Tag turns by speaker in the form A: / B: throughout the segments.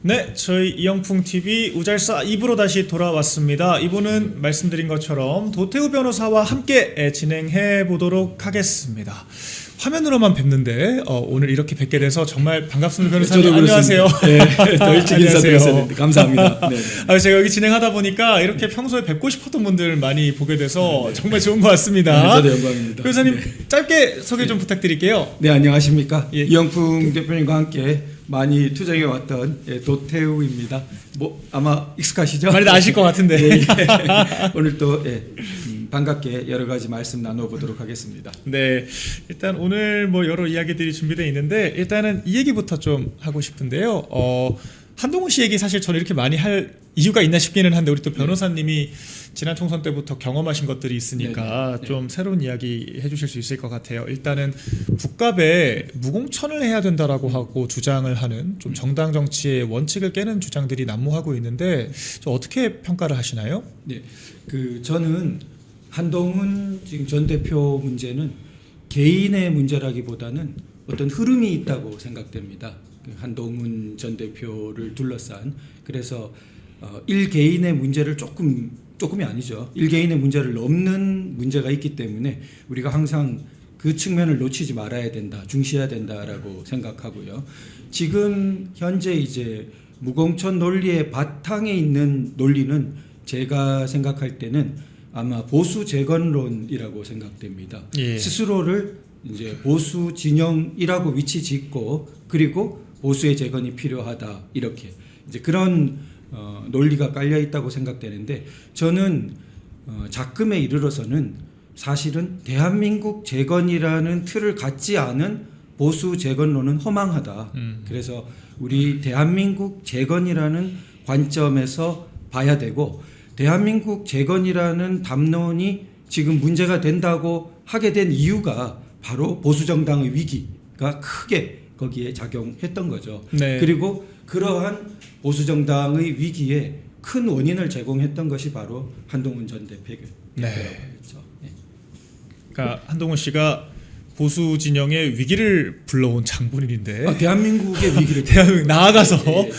A: 네, 저희 이영풍TV 우잘사 2부로 다시 돌아왔습니다. 이부는 말씀드린 것처럼 도태우 변호사와 함께 진행해 보도록 하겠습니다. 화면으로만 뵙는데 오늘 이렇게 뵙게 돼서 정말 반갑습니다. 변호사님 안녕하세요.
B: 네, 더 일찍 인사드렸어야 되는데 감사합니다. 네.
A: 제가 여기 진행하다 보니까 이렇게 평소에 뵙고 싶었던 분들 많이 보게 돼서 정말 좋은 것 같습니다.
B: 네, 저도 영광입니다.
A: 변호사님 짧게 소개 좀 부탁드릴게요.
B: 네, 안녕하십니까.
A: 예.
B: 이영풍 대표님과 함께 많이 투쟁해 왔던 도태우입니다. 뭐 아마 익숙하시죠?
A: 많이 아실 것 같은데.
B: 네, 예. 오늘 또 반갑게 여러 가지 말씀 나눠보도록 하겠습니다.
A: 네, 일단 오늘 뭐 여러 이야기들이 준비되어 있는데 일단은 이 얘기부터 좀 하고 싶은데요. 한동훈 씨 얘기 사실 저는 이렇게 많이 할 이유가 있나 싶기는 한데 우리 또 변호사님이 지난 총선 때부터 경험하신 것들이 있으니까 좀 새로운 이야기 해주실 수 있을 것 같아요. 일단은 국갑에 무공천을 해야 된다라고 하고 주장을 하는 좀 정당 정치의 원칙을 깨는 주장들이 난무하고 있는데 어떻게 평가를 하시나요?
B: 네, 저는 한동훈 지금 전 대표 문제는 개인의 문제라기보다는 어떤 흐름이 있다고 생각됩니다. 한동훈 전 대표를 둘러싼 그래서 일개인의 문제를 조금이 아니죠. 일개인의 문제를 넘는 문제가 있기 때문에 우리가 항상 그 측면을 놓치지 말아야 된다, 중시해야 된다라고 생각하고요. 지금 현재 이제 무공천 논리의 바탕에 있는 논리는 제가 생각할 때는 아마 보수 재건론이라고 생각됩니다.
A: 예.
B: 스스로를 이제 보수 진영이라고 위치 짓고 그리고 보수의 재건이 필요하다 이렇게 이제 그런 논리가 깔려 있다고 생각되는데 저는 작금에 이르러서는 사실은 대한민국 재건이라는 틀을 갖지 않은 보수 재건론은 허망하다. 그래서 우리 대한민국 재건이라는 관점에서 봐야 되고 대한민국 재건이라는 담론이 지금 문제가 된다고 하게 된 이유가 바로 보수정당의 위기가 크게 거기에 작용했던 거죠.
A: 네.
B: 그리고 그러한 보수정당의 위기에 큰 원인을 제공했던 것이 바로 한동훈 전 대표라고 했죠. 네.
A: 그러니까 한동훈 씨가 보수 진영의 위기를 불러온 장본인인데
B: 대한민국의 위기를
A: 대한민국 나아가서
B: 네.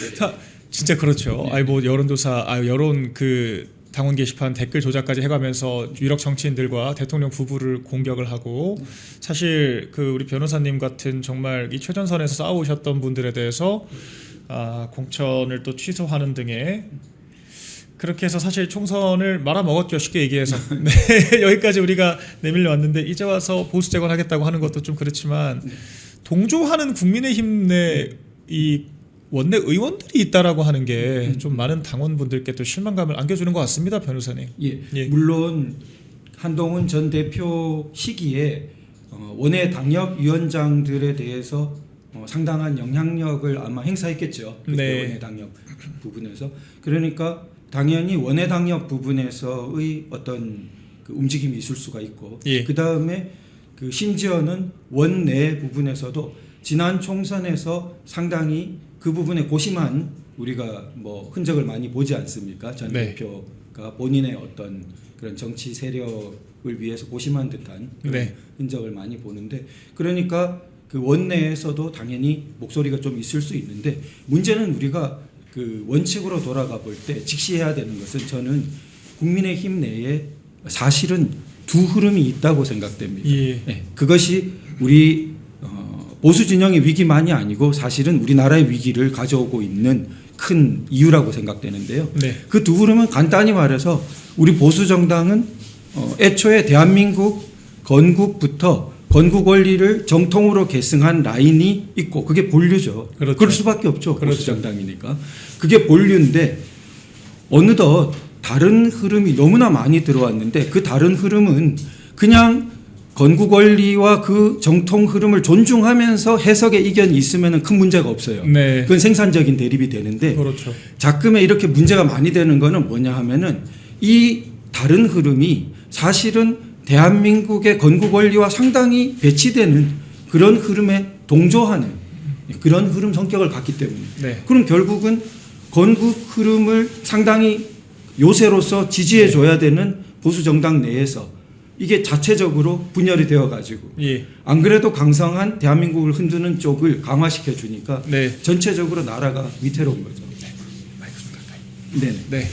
A: 진짜 그렇죠.
B: 네.
A: 뭐 여론조사, 여론 그 당원 게시판 댓글 조작까지 해가면서 유력 정치인들과 대통령 부부를 공격을 하고 사실 그 우리 변호사님 같은 정말 이 최전선에서 싸우셨던 분들에 대해서 공천을 또 취소하는 등의 그렇게 해서 사실 총선을 말아먹었죠. 쉽게 얘기해서. 네, 여기까지 우리가 내밀려 왔는데 이제 와서 보수 재건하겠다고 하는 것도 좀 그렇지만 동조하는 국민의힘 내 이 원내 의원들이 있다라고 하는 게 좀 많은 당원분들께 또 실망감을 안겨주는 것 같습니다, 변호사님.
B: 예. 물론 한동훈 전 대표 시기에 원외 당협 위원장들에 대해서 상당한 영향력을 아마 행사했겠죠.
A: 네.
B: 원외 당협 부분에서 그러니까 당연히 원외 당협 부분에서의 어떤 그 움직임이 있을 수가 있고
A: 예.
B: 그 다음에 그 심지어는 원내 부분에서도 지난 총선에서 상당히 그 부분에 고심한 우리가 뭐 흔적을 많이 보지 않습니까? 전
A: 네.
B: 대표가 본인의 어떤 그런 정치 세력을 위해서 고심한 듯한 그런
A: 네.
B: 흔적을 많이 보는데 그러니까 그 원내에서도 당연히 목소리가 좀 있을 수 있는데 문제는 우리가 그 원칙으로 돌아가 볼 때 직시해야 되는 것은 저는 국민의힘 내에 사실은 두 흐름이 있다고 생각됩니다.
A: 예.
B: 네, 그것이 우리 보수 진영의 위기만이 아니고 사실은 우리나라의 위기를 가져오고 있는 큰 이유라고 생각되는데요.
A: 네.
B: 그 두 흐름은 간단히 말해서 우리 보수 정당은 애초에 대한민국 건국부터 건국 원리를 정통으로 계승한 라인이 있고 그게 본류죠.
A: 그렇죠.
B: 그럴 수밖에 없죠.
A: 그렇죠.
B: 보수 정당이니까. 그게 본류인데 어느덧 다른 흐름이 너무나 많이 들어왔는데 그 다른 흐름은 그냥 건국 원리와 그 정통 흐름을 존중하면서 해석의 이견이 있으면 큰 문제가 없어요.
A: 네.
B: 그건 생산적인 대립이 되는데
A: 그렇죠.
B: 작금에 이렇게 문제가 많이 되는 거는 뭐냐 하면은 이 다른 흐름이 사실은 대한민국의 건국 원리와 상당히 배치되는 그런 흐름에 동조하는 그런 흐름 성격을 갖기 때문에
A: 네.
B: 그럼 결국은 건국 흐름을 상당히 요새로서 지지해 줘야 되는 보수 정당 내에서 이게 자체적으로 분열이 되어 가지고
A: 예.
B: 안 그래도 강성한 대한민국을 흔드는 쪽을 강화시켜 주니까
A: 네.
B: 전체적으로 나라가 위태로운 거죠. 네.
A: 네.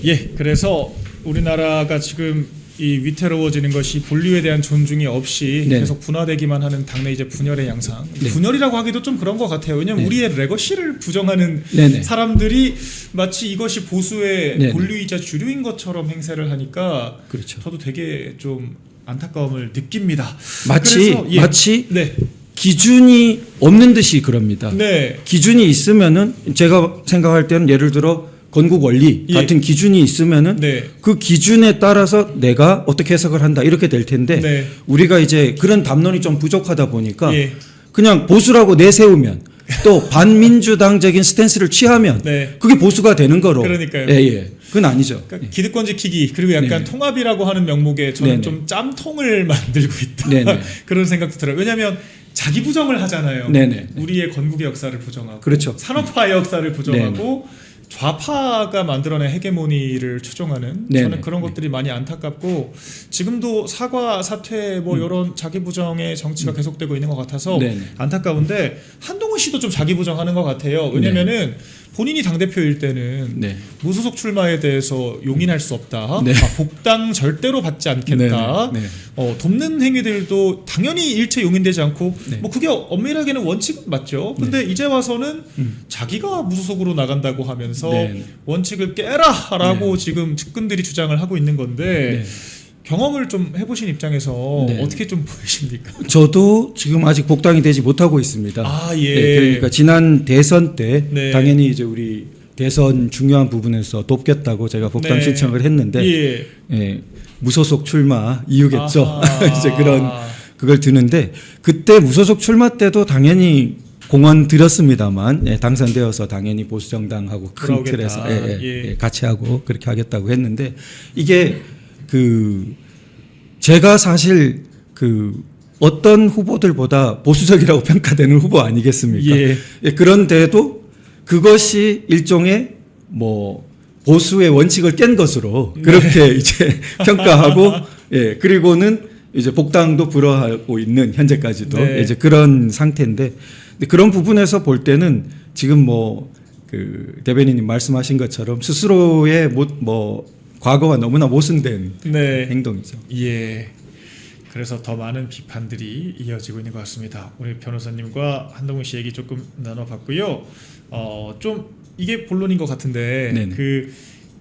A: 예. 그래서 우리나라가 지금 이 위태로워지는 것이 본류에 대한 존중이 없이
B: 네.
A: 계속 분화되기만 하는 당내 이제 분열의 양상.
B: 네.
A: 분열이라고 하기도 좀 그런 것 같아요. 왜냐하면
B: 네.
A: 우리의 레거시를 부정하는
B: 네네.
A: 사람들이 마치 이것이 보수의
B: 네네.
A: 본류이자 주류인 것처럼 행세를 하니까
B: 그렇죠.
A: 저도 되게 좀 안타까움을 느낍니다.
B: 마치
A: 그래서, 네.
B: 기준이 없는 듯이 그럽니다.
A: 네.
B: 기준이 있으면은 제가 생각할 때는 예를 들어 건국 원리
A: 예.
B: 같은 기준이 있으면은
A: 네.
B: 그 기준에 따라서 내가 어떻게 해석을 한다 이렇게 될 텐데
A: 네.
B: 우리가 이제 그런 담론이 좀 부족하다 보니까
A: 예.
B: 그냥 보수라고 내세우면 또 반민주당적인 스탠스를 취하면
A: 네.
B: 그게 보수가 되는 거로.
A: 그러니까요.
B: 예. 그건 아니죠.
A: 그러니까 기득권 지키기 그리고 약간
B: 네.
A: 통합이라고 하는 명목에 저는
B: 네네.
A: 좀 짬통을 만들고 있다
B: 네네.
A: 그런 생각도 들어요. 왜냐하면 자기 부정을 하잖아요.
B: 네네.
A: 우리의 건국의 역사를 부정하고
B: 그렇죠.
A: 산업화의 역사를 부정하고 좌파가 만들어낸 헤게모니를 추종하는
B: 네네.
A: 저는 그런 것들이 많이 안타깝고 지금도 사과 사퇴 뭐 이런 자기 부정의 정치가 계속되고 있는 것 같아서
B: 네네.
A: 안타까운데 한동훈 씨도 좀 자기 부정하는 것 같아요. 왜냐면은 본인이 당대표일 때는
B: 네.
A: 무소속 출마에 대해서 용인할 수 없다.
B: 네.
A: 복당 절대로 받지 않겠다.
B: 네네.
A: 돕는 행위들도 당연히 일체 용인되지 않고
B: 네.
A: 뭐 그게 엄밀하게는 원칙은 맞죠. 근데 이제 와서는 자기가 무소속으로 나간다고 하면서
B: 네.
A: 원칙을 깨라라고 지금 측근들이 주장을 하고 있는 건데
B: 네.
A: 경험을 좀 해보신 입장에서
B: 네.
A: 어떻게 좀 보이십니까?
B: 저도 지금 아직 복당이 되지 못하고 있습니다.
A: 아 예.
B: 네, 그러니까 지난 대선 때
A: 네.
B: 당연히 이제 우리 대선 중요한 부분에서 돕겠다고 제가 복당
A: 네.
B: 신청을 했는데
A: 예.
B: 예, 무소속 출마 이유겠죠.
A: 아하.
B: 이제 그걸 드는데 그때 무소속 출마 때도 당연히 공언 드렸습니다만 당선되어서 당연히 보수정당하고 큰
A: 돌아오겠다.
B: 틀에서
A: 예.
B: 같이 하고 그렇게 하겠다고 했는데 이게 제가 사실 어떤 후보들보다 보수적이라고 평가되는 후보 아니겠습니까?
A: 예.
B: 그런데도 그것이 일종의 뭐 보수의 원칙을 깬 것으로 그렇게 이제 평가하고 그리고는 이제 복당도 불허하고 있는 현재까지도
A: 네.
B: 이제 그런 상태인데 그런 부분에서 볼 때는 지금 뭐 대변인님 말씀하신 것처럼 스스로의 과거가 너무나 모순된
A: 네.
B: 행동이죠.
A: 예. 그래서 더 많은 비판들이 이어지고 있는 것 같습니다. 우리 변호사님과 한동훈 씨 얘기 조금 나눠봤고요. 좀 이게 본론인 것 같은데
B: 네네.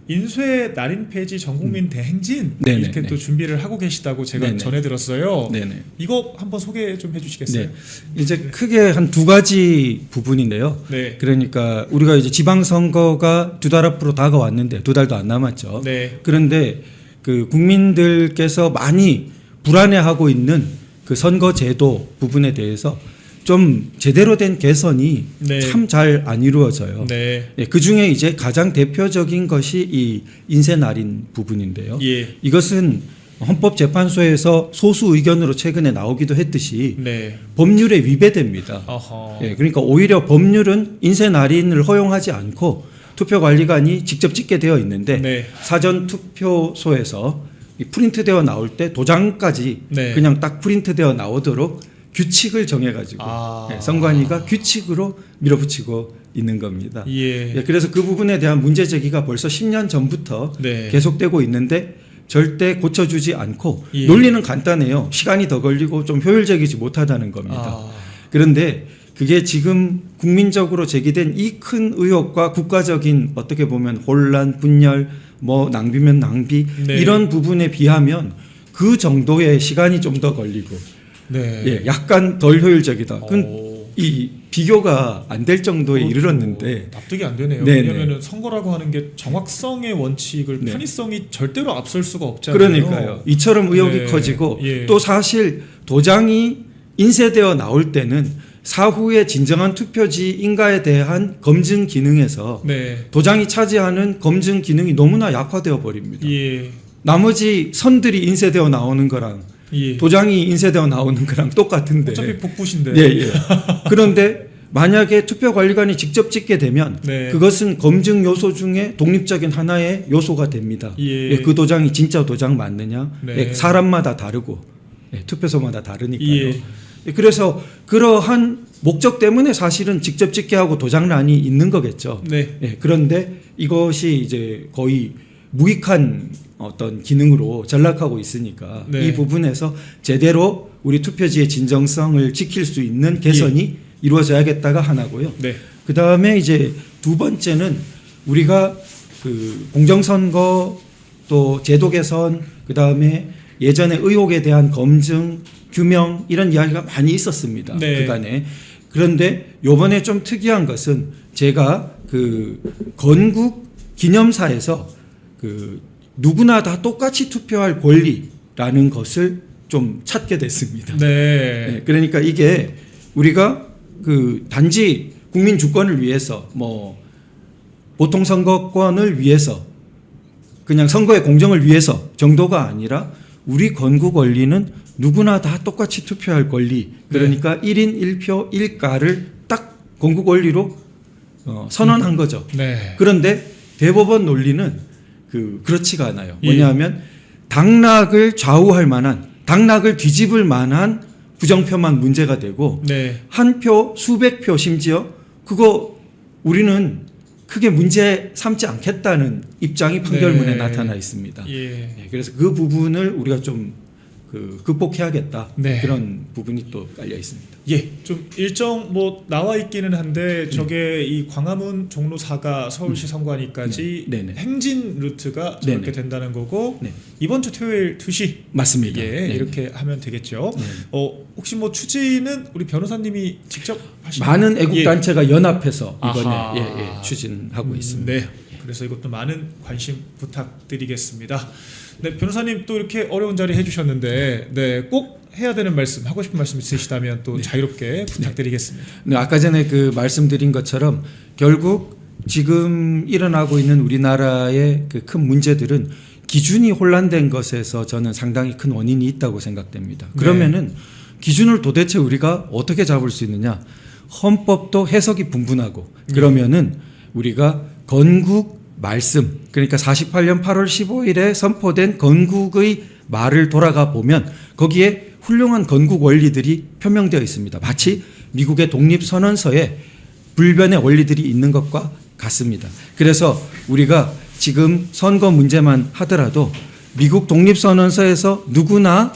A: 인쇄 날인 폐지 전국민 대행진
B: 네네.
A: 이렇게 또 준비를 하고 계시다고 제가
B: 네네.
A: 전해 들었어요.
B: 네네.
A: 이거 한번 소개 좀 해주시겠어요?
B: 네. 이제 크게 한 두 가지 부분인데요.
A: 네.
B: 그러니까 우리가 이제 지방선거가 2달 앞으로 다가왔는데 2달도 안 남았죠.
A: 네.
B: 그런데 국민들께서 많이 불안해하고 있는 그 선거제도 부분에 대해서 좀 제대로 된 개선이
A: 네.
B: 참 잘 안 이루어져요.
A: 네.
B: 그 중에 이제 가장 대표적인 것이 이 인쇄 날인 부분인데요.
A: 예.
B: 이것은 헌법재판소에서 소수 의견으로 최근에 나오기도 했듯이
A: 네.
B: 법률에 위배됩니다.
A: 어허.
B: 그러니까 오히려 법률은 인쇄 날인을 허용하지 않고 투표관리관이 직접 찍게 되어 있는데
A: 네.
B: 사전 투표소에서 이 프린트되어 나올 때 도장까지
A: 네.
B: 그냥 딱 프린트되어 나오도록 규칙을 정해가지고 선관위가 규칙으로 밀어붙이고 있는 겁니다.
A: 예.
B: 그래서 그 부분에 대한 문제 제기가 벌써 10년 전부터
A: 네.
B: 계속되고 있는데 절대 고쳐주지 않고
A: 예.
B: 논리는 간단해요. 시간이 더 걸리고 좀 효율적이지 못하다는 겁니다. 그런데 그게 지금 국민적으로 제기된 이 큰 의혹과 국가적인 어떻게 보면 혼란, 분열, 뭐 낭비면 낭비
A: 네.
B: 이런 부분에 비하면 그 정도의 시간이 좀 더 걸리고
A: 네.
B: 약간 덜 효율적이다. 그건
A: 오.
B: 이 비교가 안 될 정도에 이르렀는데
A: 납득이 안 되네요.
B: 네네.
A: 왜냐하면 선거라고 하는 게 정확성의 원칙을
B: 네.
A: 편의성이 절대로 앞설 수가 없잖아요.
B: 그러니까요. 이처럼 의혹이
A: 네.
B: 커지고
A: 예.
B: 또 사실 도장이 인쇄되어 나올 때는 사후에 진정한 투표지인가에 대한 검증 기능에서
A: 네.
B: 도장이 차지하는 검증 기능이 너무나 약화되어 버립니다.
A: 예.
B: 나머지 선들이 인쇄되어 나오는 거랑
A: 예.
B: 도장이 인쇄되어 나오는 거랑 똑같은데.
A: 어차피 복붙인데.
B: 예. 그런데 만약에 투표관리관이 직접 찍게 되면
A: 네.
B: 그것은 검증 요소 중에 독립적인 하나의 요소가 됩니다.
A: 예.
B: 그 도장이 진짜 도장 맞느냐?
A: 네.
B: 사람마다 다르고 투표소마다 다르니까요. 그래서 그러한 목적 때문에 사실은 직접 집계하고 도장란이 있는 거겠죠.
A: 네.
B: 예, 그런데 이것이 이제 거의 무익한 어떤 기능으로 전락하고 있으니까
A: 네.
B: 이 부분에서 제대로 우리 투표지의 진정성을 지킬 수 있는 개선이 이루어져야겠다가 하나고요.
A: 네.
B: 그 다음에 이제 두 번째는 우리가 그 공정선거 또 제도 개선 그 다음에 예전의 의혹에 대한 검증 규명 이런 이야기가 많이 있었습니다.
A: 네.
B: 그간에. 그런데 요번에 좀 특이한 것은 제가 그 건국 기념사에서 그 누구나 다 똑같이 투표할 권리라는 것을 좀 찾게 됐습니다.
A: 네.
B: 네, 그러니까 이게 우리가 그 단지 국민 주권을 위해서 뭐 보통 선거권을 위해서 그냥 선거의 공정을 위해서 정도가 아니라 우리 건국 권리는 누구나 다 똑같이 투표할 권리 그러니까 1인 1표 1가를 딱 건국 권리로 선언한 거죠.
A: 네.
B: 그런데 대법원 논리는 그렇지가 않아요.
A: 예.
B: 뭐냐하면 당락을 좌우할 만한 당락을 뒤집을 만한 부정표만 문제가 되고
A: 네.
B: 한 표, 수백 표 심지어 그거 우리는 크게 문제 삼지 않겠다는 입장이 판결문에
A: 네.
B: 나타나 있습니다.
A: 예.
B: 네, 그래서 그 부분을 우리가 좀 극복해야겠다.
A: 네.
B: 그런 부분이 또 깔려 있습니다.
A: 예, 좀 일정 뭐 나와 있기는 한데 저게 이 광화문 종로 4가 서울시 선관위까지
B: 네. 네네.
A: 행진 루트가 저렇게
B: 네네.
A: 된다는 거고
B: 네.
A: 이번 주 토요일 2시
B: 맞습니다.
A: 예,
B: 네네.
A: 이렇게 하면 되겠죠.
B: 네.
A: 혹시 뭐 추진은 우리 변호사님이 직접 하시나요?
B: 많은 애국단체가 연합해서 이번에
A: 아하.
B: 추진하고 있습니다.
A: 네. 그래서 이것도 많은 관심 부탁드리겠습니다. 네, 변호사님 또 이렇게 어려운 자리 해주셨는데, 네, 꼭 해야 되는 말씀, 하고 싶은 말씀 있으시다면 또 자유롭게 부탁드리겠습니다.
B: 네, 아까 전에 그 말씀드린 것처럼 결국 지금 일어나고 있는 우리나라의 그 큰 문제들은 기준이 혼란된 것에서 저는 상당히 큰 원인이 있다고 생각됩니다. 그러면은 기준을 도대체 우리가 어떻게 잡을 수 있느냐? 헌법도 해석이 분분하고 그러면은 우리가 건국 말씀 그러니까 48년 8월 15일에 선포된 건국의 말을 돌아가 보면 거기에 훌륭한 건국 원리들이 표명되어 있습니다. 마치 미국의 독립선언서에 불변의 원리들이 있는 것과 같습니다. 그래서 우리가 지금 선거 문제만 하더라도 미국 독립선언서에서 누구나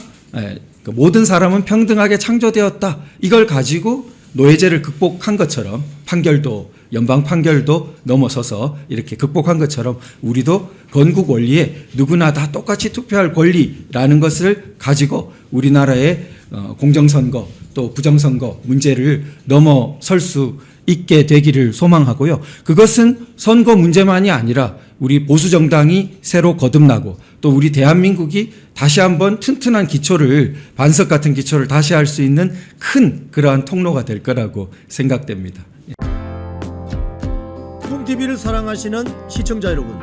B: 모든 사람은 평등하게 창조되었다. 이걸 가지고 노예제를 극복한 것처럼 판결도 연방 판결도 넘어서서 이렇게 극복한 것처럼 우리도 건국 원리에 누구나 다 똑같이 투표할 권리라는 것을 가지고 우리나라의 공정선거 또 부정선거 문제를 넘어설 수 있게 되기를 소망하고요. 그것은 선거 문제만이 아니라 우리 보수정당이 새로 거듭나고 또 우리 대한민국이 다시 한번 튼튼한 기초를 반석 같은 기초를 다시 할 수 있는 큰 그러한 통로가 될 거라고 생각됩니다.
C: 콩TV를 사랑하시는 시청자 여러분,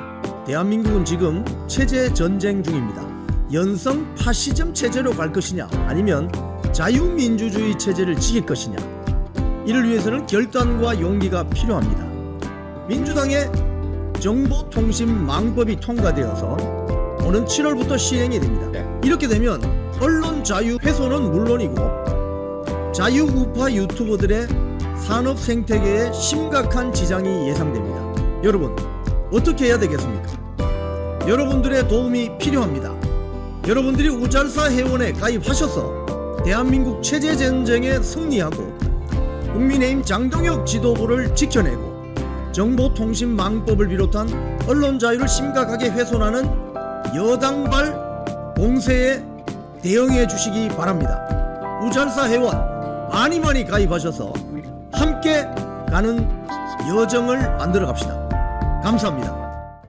C: 대한민국은 지금 체제 전쟁 중입니다. 연성 파시즘 체제로 갈 것이냐 아니면 자유민주주의 체제를 지킬 것이냐, 이를 위해서는 결단과 용기가 필요합니다. 민주당의 정보통신망법이 통과되어서 오는 7월부터 시행이 됩니다. 이렇게 되면 언론 자유 훼손은 물론이고 자유우파 유튜버들의 산업 생태계에 심각한 지장이 예상됩니다. 여러분, 어떻게 해야 되겠습니까? 여러분들의 도움이 필요합니다. 여러분들이 우잘사 회원에 가입하셔서 대한민국 체제 전쟁에 승리하고 국민의힘 장동혁 지도부를 지켜내고 정보통신망법을 비롯한 언론 자유를 심각하게 훼손하는 여당발 공세에 대응해 주시기 바랍니다. 우잘사 회원 많이 가입하셔서 함께 가는 여정을 만들어 갑시다. 감사합니다.